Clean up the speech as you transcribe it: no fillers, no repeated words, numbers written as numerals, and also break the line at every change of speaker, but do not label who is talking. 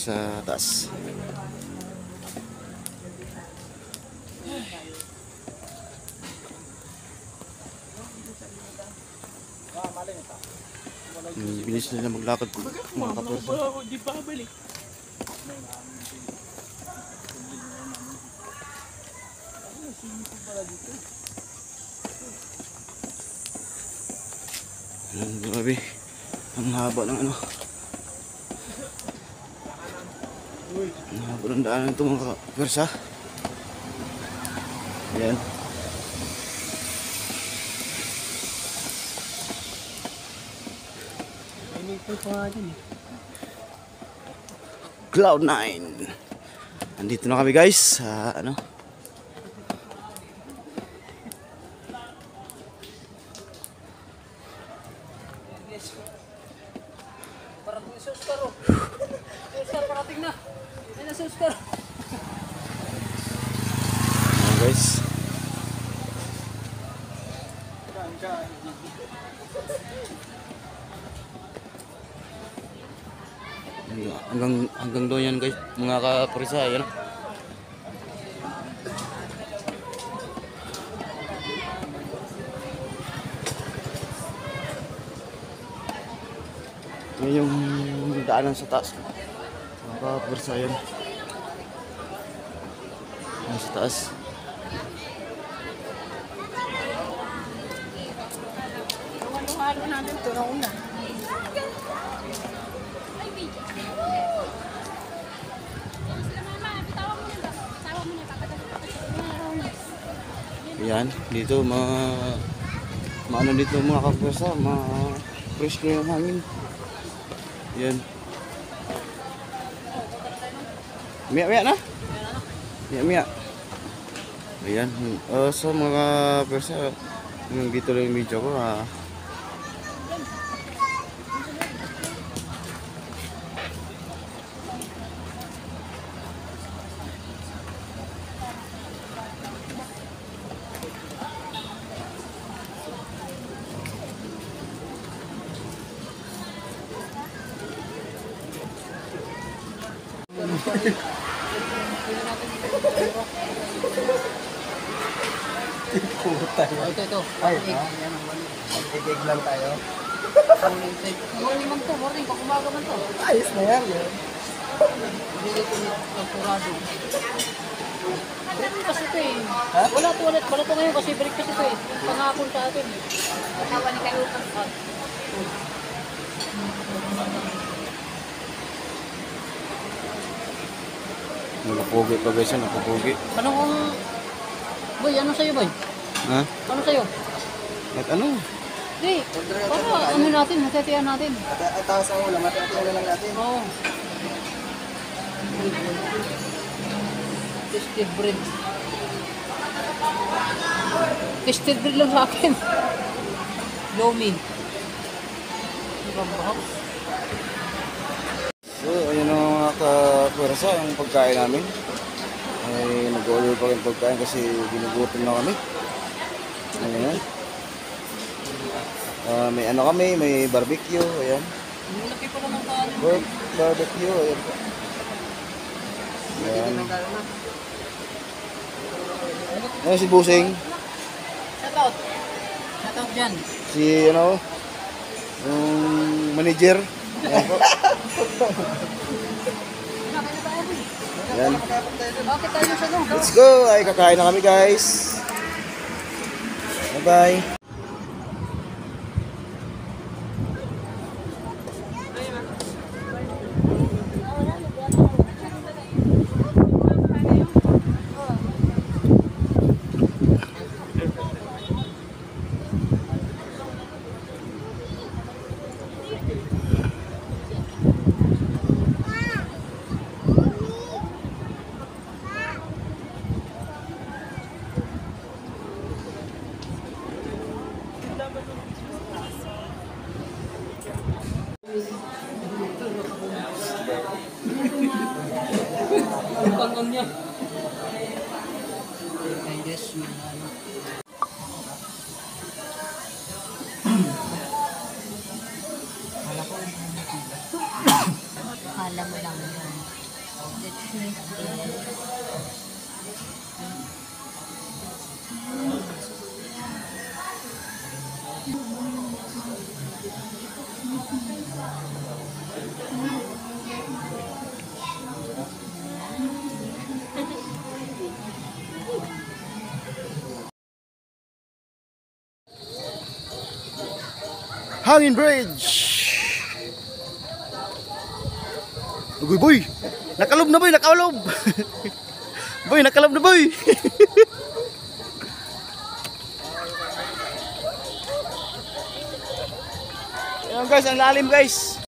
sa taas. Bilis nila maglakad mga kapursa.
Di pa balik.
Ayan, grabe. Ang haba ng ano. Ang haba ng daanan ito mga kapursa. Ayan. Cloud9. Andito na kami guys sa ano.
Parating na Suskar oh. Suskar parating na. Ayun na Suskar.
Ayan guys. Hanggang doon yan guys mga kaprisa. Ayan. Yan yung daanan sa taas. Mga kaprisa yan. Yan sa taas.
Halo natin ito na una.
Yan, dito maano dito mga kaprisa, fresh na yung hangin. Yan. Miya na? Miya. Ayan. So mga kaprisa, dito lang yung video ko ha.
Ito. Ay,
Mag-egg lang tayo.
Morning man to, morning. Pag-umaga man to.
Ayos na yan.
Hindi ko nagpurado. Breakfast ito eh.
Ha?
Wala to ngayon kasi breakfast ito eh. Pangapon sa atin. Tawa ni kayo.
Nakapugi pa guys yan, nakapugi.
Ano kung... Boy, ano sa'yo boy?
Ha?
Ano sa'yo?
At ano?
Hindi, para ano natin, hatitian natin.
At taas ang ulam, at lang natin.
Oo. Tested bread. Tested bread lang sa akin. Lomi.
So, ayun na mga kapursa, ang pagkain namin. Ay, nag-order pa rin pagkain kasi ginugutom na kami. Ayan. May ano kami, may barbecue, ayan.
Laki pa naman ka.
Pork barbecue, ayan po. Ayan. Ayan si Busing.
Shoutout. Shoutout dyan.
Si ano, yung manager. Ayan po. Ayan.
Bakit tayo sa nung?
Let's go! Ay, kakain na kami guys. Bye-bye.
Pangong niya. Ay, yes, manalo. Kala mo lang yan.
Hangin Bridge. Uy, boy. Nakalob na boy, nakalob. Boy, nakalob na boy. Ayan guys, ang lalim guys.